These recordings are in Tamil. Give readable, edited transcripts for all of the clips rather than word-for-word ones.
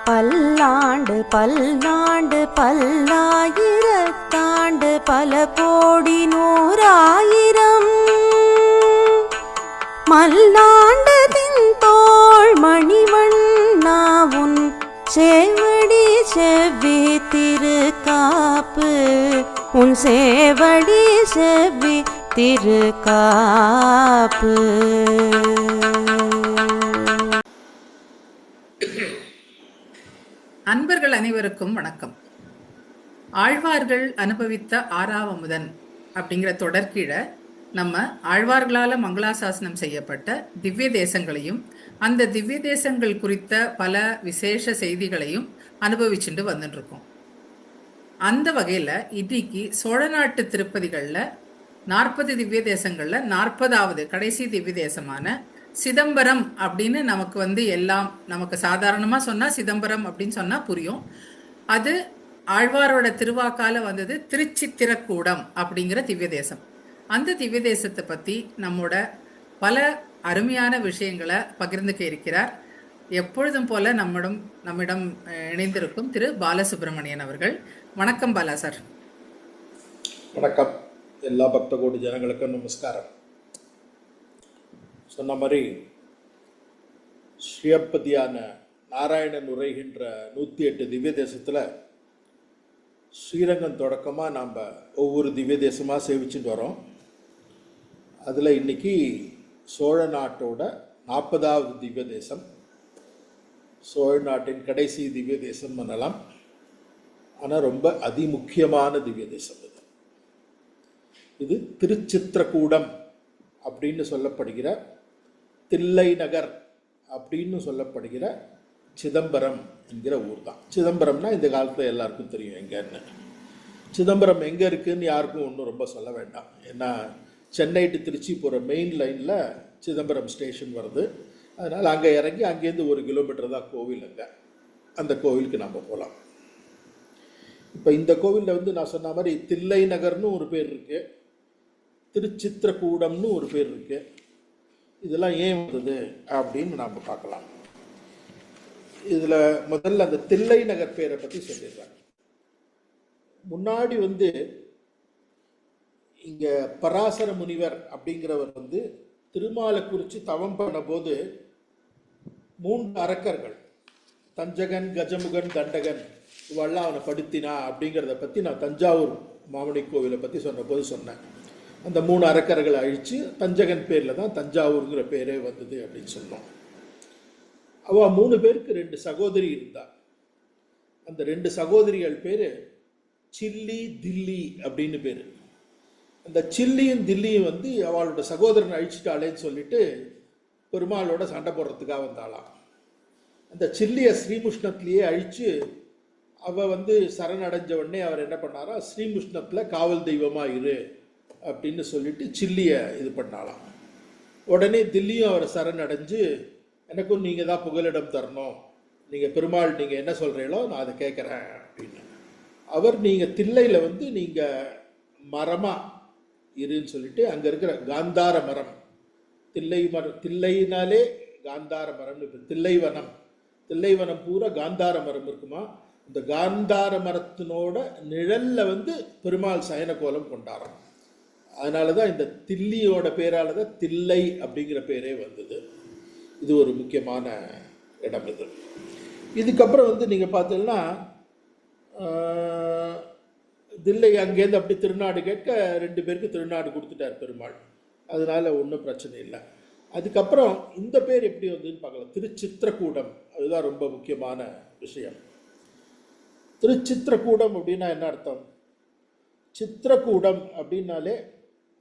பல்லாண்டு பல்லாண்டு பல்லாயிரத்தாண்டு பல கோடி நூறாயிரம் மல்லாண்டு தின்தோள் மணிவண்ணாவுன் சேவடி செவ்வி திருக்காப்பு உன் சேவடி செவ்வி திருக்காப்பு. அன்பர்கள் அனைவருக்கும் வணக்கம். ஆழ்வார்கள் அனுபவித்த ஆறாவமுதன் அப்படிங்கிற தொடர்கீழ நம்ம ஆழ்வார்களால் மங்களாசாசனம் செய்யப்பட்ட திவ்ய தேசங்களையும் அந்த திவ்ய தேசங்கள் குறித்த பல விசேஷ செய்திகளையும் அனுபவிச்சுட்டு வந்துட்டு இருக்கோம். அந்த வகையில் இன்னைக்கு சோழ நாட்டு திருப்பதிகளில் 40 திவ்ய தேசங்களில் 40வது கடைசி திவ்ய தேசமான சிதம்பரம் அப்படின்னு நமக்கு எல்லாம் நமக்கு சாதாரணமாக சொன்னால் சிதம்பரம் அப்படின்னு சொன்னால் புரியும். அது ஆழ்வாரோட திருவாக்கால வந்தது திருச்சித்திரக்கூடம் அப்படிங்கிற திவ்ய தேசம். அந்த திவ்ய தேசத்தை பற்றி நம்மோட பல அருமையான விஷயங்களை பகிர்ந்துக்க இருக்கிறார் எப்பொழுதும் போல நம்மிடம் இணைந்திருக்கும் திரு பாலசுப்ரமணியன் அவர்கள். வணக்கம் பாலா சார். வணக்கம். எல்லா பக்த கோடி ஜனங்களுக்கும் நமஸ்காரம். சொன்ன மாதிரி ஸ்ரீயப்பதியான நாராயணன் உரைகின்ற 108 திவ்ய தேசத்தில் ஸ்ரீரங்கம் தொடக்கமாக நாம் ஒவ்வொரு திவ்ய தேசமாக சேவிச்சுட்டு வரோம். அதில் இன்றைக்கி சோழ நாட்டோட 40வது திவ்ய தேசம், சோழ நாட்டின் கடைசி திவ்ய தேசம் பண்ணலாம். ஆனால் ரொம்ப அதிமுக்கியமான திவ்ய தேசம் இது திருச்சித்திரக்கூடம் அப்படின்னு சொல்லப்படுகிற தில்லை நகர் அப்படின்னு சொல்லப்படுகிற சிதம்பரம் என்கிற ஊர் தான். சிதம்பரம்னா இந்த காலத்தில் எல்லாருக்கும் தெரியும் எங்கன்னு. சிதம்பரம் எங்கே இருக்குதுன்னு யாருக்கும் ஒன்றும் ரொம்ப சொல்ல வேண்டாம். ஏன்னா சென்னை டு திருச்சி போகிற மெயின் லைனில் சிதம்பரம் ஸ்டேஷன் வருது. அதனால் அங்கே இறங்கி அங்கேருந்து 1 கிலோமீட்டர் தான் கோவில். அங்கே அந்த கோவிலுக்கு நம்ம போகலாம். இப்போ இந்த கோவிலில் நான் சொன்ன மாதிரி தில்லை நகர்னு ஒரு பேர் இருக்குது, திருச்சித்திரக்கூடம்னு ஒரு பேர் இருக்குது. இதெல்லாம் ஏன் வந்தது அப்படின்னு நாம் பார்க்கலாம். இதில் முதல்ல அந்த தில்லை நகர் பேரை பற்றி சொல்லிடுறாங்க. முன்னாடி இங்கே பராசர முனிவர் அப்படிங்கிறவர் திருமாலை குறித்து தவம் பண்ண போது 3 அரக்கர்கள் தஞ்சகன், கஜமுகன், தண்டகன் இவெல்லாம் அவனை படுத்தினா அப்படிங்கிறத பற்றி நான் தஞ்சாவூர் மாமணி கோவிலை பற்றி சொன்ன போது சொன்னேன். அந்த 3 அரக்கர்களை அழித்து தஞ்சகன் பேரில் தான் தஞ்சாவூருங்கிற பேரே வந்தது அப்படின்னு சொன்னோம். அவள் 3 பேருக்கு 2 சகோதரி இருந்தாள். அந்த 2 சகோதரிகள் பேர் சில்லி, தில்லி அப்படின்னு பேர். அந்த சில்லியும் தில்லியும் அவளோட சகோதரனை அழிச்சிட்டாளேன்னு சொல்லிட்டு பெருமாளோட சண்டை போடுறதுக்காக வந்தாளாம். அந்த சில்லியை ஸ்ரீமுஷ்ணத்துலேயே அழித்து அவள் சரணடைஞ்ச உடனே அவர் என்ன பண்ணாரா, ஸ்ரீமுஷ்ணத்தில் காவல் தெய்வமாக இரு அப்படின்னு சொல்லிட்டு சில்லியை இது பண்ணாலாம். உடனே தில்லியும் அவரை சரணடைஞ்சு எனக்கும் நீங்கள் தான் புகலிடம் தரணும், நீங்கள் பெருமாள் நீங்கள் என்ன சொல்கிறீங்களோ நான் அதை கேட்குறேன் அப்படின்னு. அவர் நீங்கள் தில்லையில் நீங்கள் மரமாக இருன்னு சொல்லிட்டு அங்கே இருக்கிற காந்தார மரம், தில்லைனாலே காந்தார மரம்னு இப்போ தில்லைவனம் பூரா காந்தார மரம் இருக்குமா. இந்த காந்தார மரத்தினோட நிழலில் பெருமாள் சயன கோலம் கொண்டாடுறோம். அதனால தான் இந்த தில்லியோட பேரால் தான் தில்லை அப்படிங்கிற பேரே வந்தது. இது ஒரு முக்கியமான இடம். இதுக்கப்புறம் நீங்கள் பார்த்தீங்கன்னா தில்லை அங்கேருந்து அப்படி திருநாடு கேட்க 2 பேருக்கு திருநாடு கொடுத்துட்டார் பெருமாள். அதனால ஒன்றும் பிரச்சனை இல்லை. அதுக்கப்புறம் இந்த பேர் எப்படி வந்ததுன்னு பார்க்கலாம். திருச்சித்திரக்கூடம், அதுதான் ரொம்ப முக்கியமான விஷயம். திருச்சித்திரக்கூடம் அப்படின்னா என்ன அர்த்தம்? சித்திரக்கூடம் அப்படின்னாலே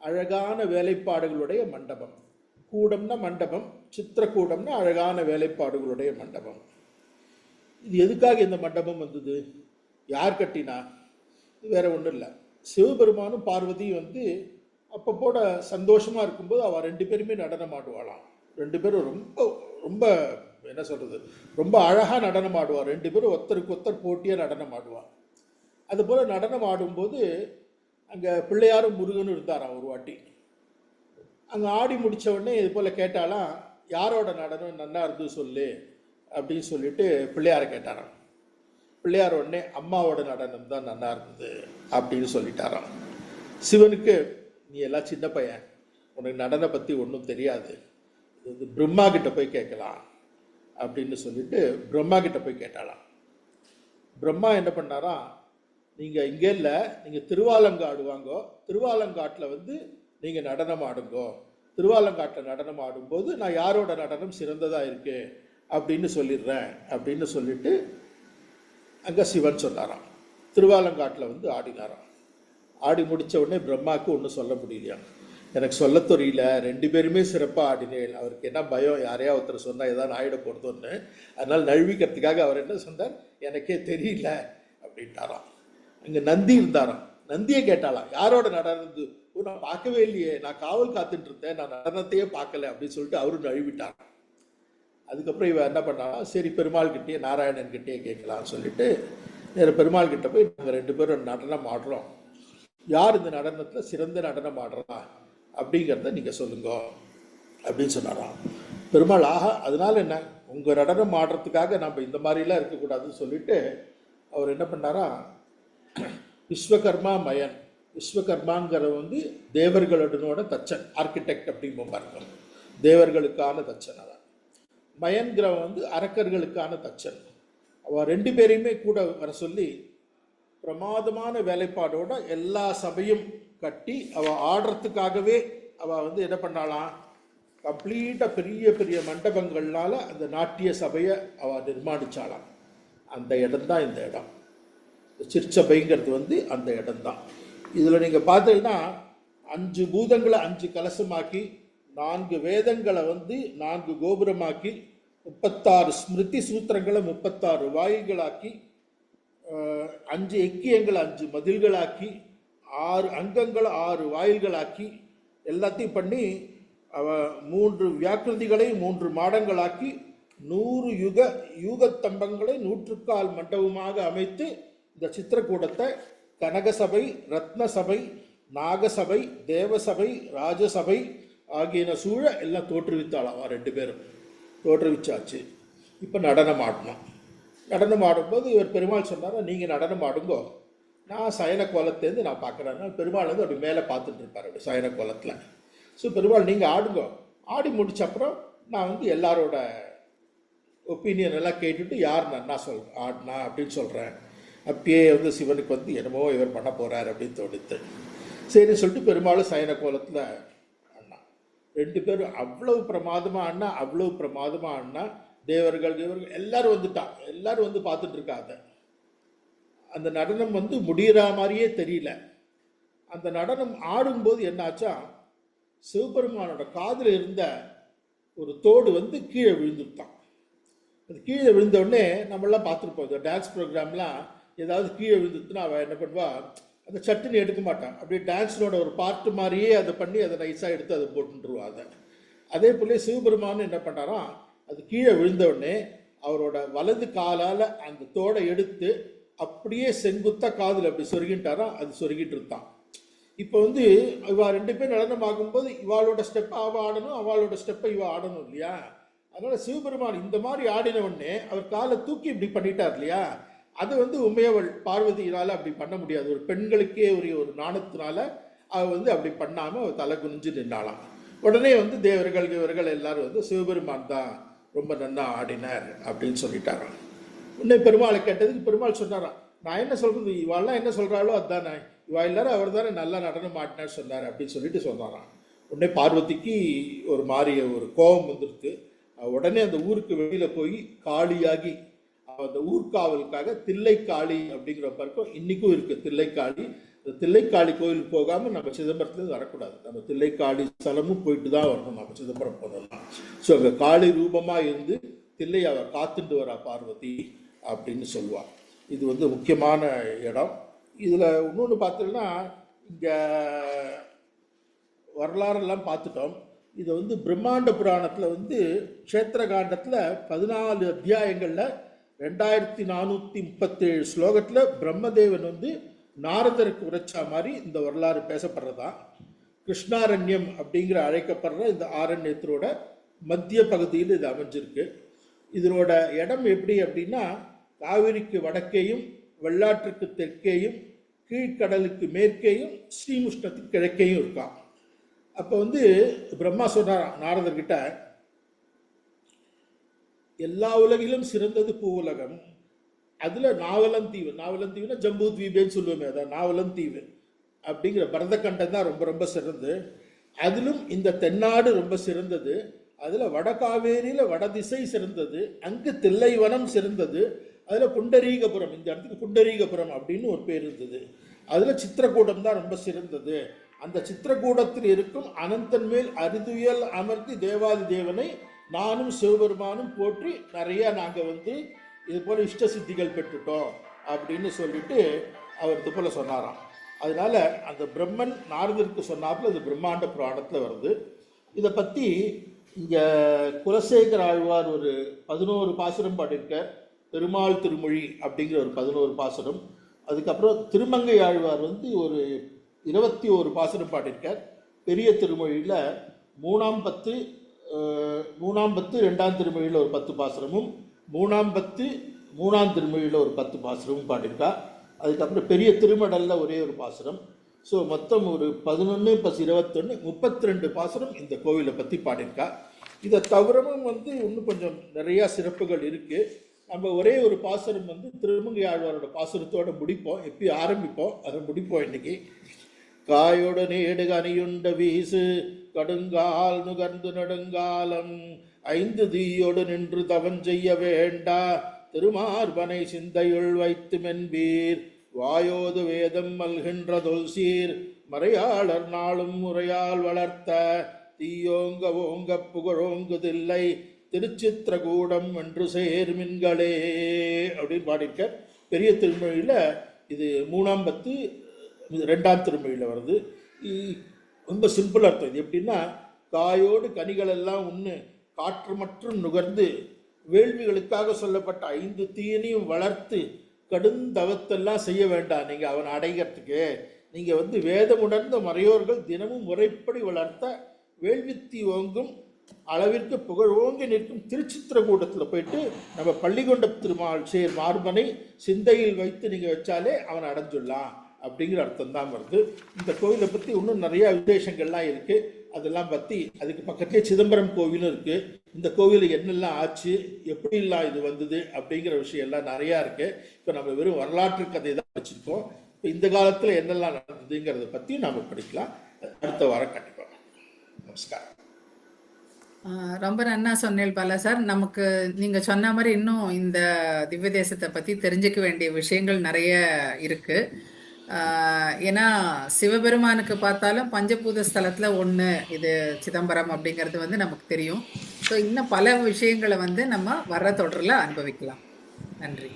அழகான வேலைப்பாடுகளுடைய மண்டபம். கூடம்னா மண்டபம், சித்திரக்கூடம்னா அழகான வேலைப்பாடுகளுடைய மண்டபம். இது எதுக்காக இந்த மண்டபம் வந்தது, யார் கட்டினா? வேற ஒன்றும் இல்லை. சிவபெருமானும் பார்வதியும் அப்பப்போட சந்தோஷமாக இருக்கும்போது அவள் 2 பேருமே நடனம் ஆடுவாளாம். 2 பேரும் ரொம்ப ரொம்ப என்ன சொல்கிறது, ரொம்ப அழகாக நடனம் ஆடுவாள். 2 பேரும் ஒருத்தருக்கு ஒருத்தர் போட்டியாக நடனம் ஆடுவாள். அதுபோல் நடனம் ஆடும்போது அங்கே பிள்ளையாரும் முருகனும் இருந்தாராம். ஒரு வாட்டி அங்கே ஆடி முடித்த உடனே இது போல் கேட்டாலாம், யாரோட நடனம் நல்லா இருந்து சொல்லு அப்படின்னு சொல்லிட்டு பிள்ளையாரை கேட்டாராம். பிள்ளையார் உடனே அம்மாவோட நடனம் தான் நல்லா இருந்தது அப்படின்னு சொல்லிட்டாராம். சிவனுக்கு நீ எல்லாம் சின்ன பையன், உனக்கு நடனை பற்றி ஒன்றும் தெரியாது, இது வந்து பிரம்மா கிட்ட போய் கேட்கலாம் அப்படின்னு சொல்லிட்டு பிரம்மா கிட்ட போய் கேட்டாலாம். பிரம்மா என்ன பண்ணாராம், நீங்கள் இங்கே இல்லை, நீங்கள் திருவாலங்காடு வாங்கோ, திருவாலங்காட்டில் வந்து நீங்கள் நடனம் ஆடுங்கோ, திருவாலங்காட்டில் நடனம் ஆடும்போது நான் யாரோட நடனம் சிறந்ததாக இருக்கு அப்படின்னு சொல்லிடுறேன் அப்படின்னு சொல்லிட்டு அங்கே சிவன் சொன்னாராம். திருவாலங்காட்டில் வந்து ஆடினாராம். ஆடி முடித்த உடனே பிரம்மாவுக்கு ஒன்றும் சொல்ல முடியலையாம். எனக்கு சொல்ல தெரியல, 2 பேருமே சிறப்பாக ஆடினேன். அவருக்கு என்ன பயம், யாரையா ஒருத்தர் சொன்னால் ஏதாவது ஆயிட போடுதோன்னு, அதனால் நழுவிக்கிறதுக்காக அவர் என்ன சொன்னார், எனக்கே தெரியல அப்படின்ட்டாராம். அங்கே நந்தி இருந்தாராம். நந்தியை கேட்டாலாம், யாரோட நடனம் நான் பார்க்கவே இல்லையே, நான் காவல் காத்துட்டு இருந்தேன், நான் நடனத்தையே பார்க்கல அப்படின்னு சொல்லிட்டு அவரும் நழுவிட்டாராம். அதுக்கப்புறம் இவன் என்ன பண்ணாலும், சரி பெருமாள் கிட்டே நாராயணன் கிட்டே கேட்கலாம்னு சொல்லிட்டு நேர பெருமாள் கிட்ட போய் நாங்கள் 2 பேரும் நடனம் ஆடுறோம், யார் இந்த நடனத்தில் சிறந்த நடனம் ஆடுறா அப்படிங்கிறத நீங்கள் சொல்லுங்க அப்படின்னு சொன்னாராம். பெருமாள் ஆஹா அதனால என்ன, உங்கள் நடனம் ஆடுறதுக்காக நம்ம இந்த மாதிரிலாம் இருக்கக்கூடாதுன்னு சொல்லிட்டு அவர் என்ன பண்ணாரா, விஸ்வகர்மா மயன், விஸ்வகர்மாங்கிற வந்து தேவர்களுடனோட தச்சன், ஆர்கிடெக்ட் அப்படிம்போம் பாருங்க, தேவர்களுக்கான தச்சன். அதான் மயன்கிறவன் வந்து அரக்கர்களுக்கான தச்சன். அவ 2 பேரையுமே கூட வர சொல்லி பிரமாதமான வேலைப்பாடோட எல்லா சபையும் கட்டி அவள் ஆடுறதுக்காகவே அவள் வந்து என்ன பண்ணாலாம், கம்ப்ளீட்டாக பெரிய பெரிய மண்டபங்கள்னால அந்த நாட்டிய சபையை அவள் நிர்மாணிச்சாலாம். அந்த இடம்தான் இந்த இடம், சிற்சபைங்கிறது வந்து அந்த இடம்தான். இதில் நீங்கள் பார்த்தீங்கன்னா 5 பூதங்களை 5 கலசமாக்கி, 4 வேதங்களை வந்து 4 கோபுரமாக்கி, 36 ஸ்மிருதி சூத்திரங்களை 36 வாயுகளாக்கி, 5 எக்கியங்களை 5 மதில்களாக்கி, 6 அங்கங்களை 6 வாயில்களாக்கி, எல்லாத்தையும் பண்ணி அவ 3 வியாக்கிருதிகளை 3 மாடங்களாக்கி, 100 யூகத்தம்பங்களை 100 மண்டபமாக அமைத்து இந்த சித்திரக்கூடத்தை கனகசபை, ரத்னசபை, நாகசபை, தேவசபை, ராஜசபை ஆகியன சூழ எல்லாம் தோற்றுவித்தாளாம். 2 பேரும் தோற்றுவிச்சாச்சு. இப்போ நடனம் ஆடணும். நடனம் ஆடும்போது இவர் பெருமாள் சொன்னார், நீங்கள் நடனம் ஆடுங்கோ, நான் சயன கோலத்துலேருந்து நான் பார்க்குறேன்னா பெருமாள் வந்து அப்படி மேலே பார்த்துட்டு இருப்பார் அப்படி சயன கோலத்தில். ஸோ பெருமாள் நீங்கள் ஆடுங்கோ, ஆடி முடிச்ச அப்புறம் நான் வந்து எல்லாரோட ஒப்பீனியன் எல்லாம் கேட்டுட்டு யார் நன்னா ஆடினா அப்படின்னு சொல்கிறேன். அப்பயே வந்து சிவனுக்கு வந்து என்னமோ இவர் பண்ண போகிறார் அப்படின்னு தோணித்து. சரின்னு சொல்லிட்டு பெருமாளும் சயன கோலத்தில் அண்ணா 2 பேரும் அவ்வளவு பிரமாதமாக அண்ணா, அவ்வளவு பிரமாதமாக அண்ணா. தேவர்கள் எல்லாரும் வந்துட்டான், எல்லாரும் வந்து பார்த்துட்டு இருக்காங்க. அந்த நடனம் வந்து முடிகிற மாதிரியே தெரியல. அந்த நடனம் ஆடும்போது என்னாச்சா, சிவபெருமானோட காதில் இருந்த ஒரு தோடு வந்து கீழே விழுந்துட்டான். அது கீழே விழுந்தோடனே நம்மளாம் பார்த்துருப்போம், இந்த டான்ஸ் ப்ரோக்ராம்லாம் ஏதாவது கீழே விழுந்துட்டுனா அவள் என்ன பண்ணுவா, அந்த சட்டுன்னு எடுக்க மாட்டான், அப்படியே டான்ஸினோட ஒரு பார்ட்டு மாதிரியே அதை பண்ணி அதை நைஸாக எடுத்து அதை போட்டுருவா. அதை அதே போல சிவபெருமான் என்ன பண்ணாராம், அது கீழே விழுந்தவுடனே அவரோட வலது காலால் அந்த தோடை எடுத்து அப்படியே செங்குத்தாக காதில் அப்படி சொருகிட்டாராம். அது சொருகிட்டு இருந்தான். இப்போ வந்து இவா 2 பேர் நடனம் ஆகும்போது இவாளோட ஸ்டெப்பை அவள் ஆடணும், அவளோட ஸ்டெப்பை இவள் ஆடணும் இல்லையா. அதனால் சிவபெருமான் இந்த மாதிரி ஆடின உடனே அவர் காலை தூக்கி இப்படி பண்ணிட்டார் இல்லையா. அது வந்து உமையவள் பார்வதியினால் அப்படி பண்ண முடியாது. ஒரு பெண்களுக்கே ஒரு நாணத்தினால அவள் வந்து அப்படி பண்ணாமல் அவள் தலை குனிஞ்சு நின்னாலாம். உடனே வந்து தேவர்கள் இவர்கள் எல்லாரும் வந்து சிவபெருமான் தான் ரொம்ப நன்னா ஆடினார் அப்படின்னு சொல்லிட்டாராம். உன்னை பெருமாளை கேட்டதுக்கு பெருமாள் சொன்னாராம், நான் என்ன சொல்கிறது, இவாள்லாம் என்ன சொல்கிறாளோ அதுதானே, இவா எல்லாரும் அவர் தானே நல்லா நடனம் ஆடினார் சொன்னார் அப்படின்னு சொல்லிட்டு சொன்னாராம். உடனே பார்வதிக்கு ஒரு மாறிய ஒரு கோபம் வந்துடுது. உடனே அந்த ஊருக்கு வெளியில் போய் காளியாகி அந்த ஊர்காவலுக்காக தில்லைக்காளி அப்படிங்கிற பழக்கம் இன்றைக்கும் இருக்குது. தில்லைக்காளி, இந்த தில்லைக்காளி கோயிலுக்கு போகாமல் நம்ம சிதம்பரத்துலேருந்து வரக்கூடாது. நம்ம தில்லைக்காளி ஸ்தலமும் போயிட்டு தான் வரணும் நம்ம சிதம்பரம் போனோம்னா. ஸோ அங்கே காளி ரூபமாக இருந்து தில்லை அவர் காத்துட்டு வரா பார்வதி அப்படின்னு சொல்லுவாள். இது வந்து முக்கியமான இடம். இதில் இன்னொன்று பார்த்தீங்கன்னா, இங்கே வரலாறெல்லாம் பார்த்துட்டோம். இதை வந்து பிரம்மாண்ட புராணத்தில் வந்து க்ஷேத்திர காண்டத்தில் 14 அத்தியாயங்களில் 2437 ஸ்லோகத்தில் பிரம்மதேவன் வந்து நாரதருக்கு உரைச்சா மாதிரி இந்த வரலாறு பேசப்படுறதா. கிருஷ்ணாரண்யம் அப்படிங்கிற அழைக்கப்படுற இந்த ஆரண்யத்தோட மத்திய பகுதியில் இது அமைஞ்சிருக்கு. இதனோட இடம் எப்படி அப்படின்னா காவிரிக்கு வடக்கேயும் வெள்ளாற்றுக்கு தெற்கேயும் கீழ்கடலுக்கு மேற்கேயும் ஸ்ரீமுஷ்ணத்துக்கு கிழக்கேயும் இருக்கான். அப்போ வந்து பிரம்மா சொன்னார் நாரதர்கிட்ட, எல்லா உலகிலும் சிறந்தது பூவுலகம், அதில் நாவலந்தீவு, நாவலந்தீவுனா ஜம்பு தீபேன்னு சொல்லுவோமே, அதான் நாவலந்தீவு அப்படிங்கிற பரதக்கண்டம் தான் ரொம்ப ரொம்ப சிறந்தது. அதிலும் இந்த தென்னாடு ரொம்ப சிறந்தது. அதில் வடகாவேரியில் வடதிசை சிறந்தது, அங்கு தில்லைவனம் சிறந்தது. அதில் புண்டரீகபுரம், இந்த இடத்துக்கு புண்டரீகபுரம் அப்படின்னு ஒரு பேர் இருந்தது. அதில் சித்திரக்கூடம் தான் ரொம்ப சிறந்தது. அந்த சித்திரக்கூடத்தில் இருக்கும் அனந்தன் மேல் அரிதுயல் அமர்த்தி தேவாதி தேவனை நானும் சிவபெருமானும் போற்றி நிறைய நாங்கள் வந்து இது போல் இஷ்ட சித்திகள் பெற்றுட்டோம் அப்படின்னு சொல்லிட்டு அவர் இது போல் சொன்னாராம். அதனால அந்த பிரம்மன் நாரதருக்கு சொன்னாப்புல அது பிரம்மாண்ட புராணத்தில் வருது. இதை பற்றி இங்கே குலசேகர ஆழ்வார் ஒரு 11 பாசுரம் பாடியிருக்கார். பெருமாள் திருமொழி அப்படிங்கிற ஒரு 11 பாசுரம். அதுக்கப்புறம் திருமங்கை ஆழ்வார் வந்து ஒரு 21 பாசுரம் பாடியிருக்கார். பெரிய திருமொழியில் 3ஆம் பத்து 2ஆம் திருமொழியில் ஒரு 10 பாசுரமும் 3ஆம் பத்து 3ஆம் திருமொழியில் ஒரு 10 பாசுரமும் பாடியிருக்கா. அதுக்கப்புறம் பெரிய திருமடலில் ஒரே ஒரு பாசுரம். ஸோ மொத்தம் ஒரு 11 + 21 32 பாசுரம் இந்த கோவிலை பற்றி பாடியிருக்கா. இதை தவிரமும் வந்து இன்னும் கொஞ்சம் நிறையா சிறப்புகள் இருக்குது. நம்ம ஒரே ஒரு பாசுரம் வந்து திருமங்கை ஆழ்வாரோட பாசுரத்தோடு முடிப்போம். எப்பயும் ஆரம்பிப்போம், அதை முடிப்போம் இன்னைக்கு. காயோட நேடு கனியுண்ட வீசு கடுங்கால் நுகர்ந்து நெடுங்காலம் 5 தீயோடு நின்று தவன் செய்ய வேண்டா திருமார்பனை சிந்தையுள் வைத்து மென்பீர் வாயோது வேதம் மல்கின்ற தொல்சீர் மறையாளர் நாளும் முறையால் வளர்த்த தீயோங்க ஓங்க புகழோங்குதில்லை திருச்சித்திரகூடம் என்று சேர்மின்களே அப்படின்னு பாடியிருக்க. பெரிய திருமொழியில் இது 3ஆம் பத்து 2ஆம் திருமொழியில் வருது. ரொம்ப சிம்பிள் அர்த்தம். இது எப்படின்னா, காயோடு கனிகள் எல்லாம் உண்ணு காற்று மற்றும் நுகர்ந்து வேள்விகளுக்காக சொல்லப்பட்ட 5 தீயனையும் வளர்த்து கடுந்தவத்தெல்லாம் செய்ய வேண்டாம். நீங்கள் அவனை அடைகிறதுக்கு நீங்கள் வந்து வேதமுணர்ந்த மறையோர்கள் தினமும் முறைப்படி வளர்த்த வேள்வித்தி ஓங்கும் அளவிற்கு புகழ் ஓங்கி நிற்கும் திருச்சித்திரகூடத்தில் போயிட்டு நம்ம பள்ளிகொண்ட திருமால் சேர் மார்பனை சிந்தையில் வைத்து நீங்கள் வச்சாலே அவனை அடைஞ்சிடலாம் அப்படிங்கிற அர்த்தம் தான் வருது. இந்த கோவிலை பற்றி இன்னும் நிறையா விசேஷங்கள்லாம் இருக்குது. அதெல்லாம் பற்றி அதுக்கு பக்கத்துலேயே சிதம்பரம் கோவிலும் இருக்குது. இந்த கோவிலில் என்னெல்லாம் ஆச்சு, எப்படிலாம் இது வந்தது அப்படிங்கிற விஷயம் எல்லாம் நிறையா இருக்குது. இப்போ நம்ம வெறும் வரலாற்று கதை தான் வச்சுருக்கோம். இப்போ இந்த காலத்தில் என்னெல்லாம் நடந்ததுங்கிறத பற்றி நாம் படிக்கலாம். அடுத்த வாரம் கண்டிப்பாக. நமஸ்காரம். ரொம்ப நன்னா சொன்னேன் பாலா சார். நமக்கு நீங்க சொன்ன மாதிரி இன்னும் இந்த திவ்ய தேசத்தை பத்தி தெரிஞ்சுக்க வேண்டிய விஷயங்கள் நிறைய இருக்கு. ஏன்னா சிவபெருமானுக்கு பார்த்தாலும் பஞ்சபூத ஸ்தலத்துல ஒண்ணு இது சிதம்பரம் அப்படிங்கிறது வந்து நமக்கு தெரியும். ஸோ இன்னும் பல விஷயங்களை வந்து நம்ம வர்ற தொடரில் அனுபவிக்கலாம். நன்றி.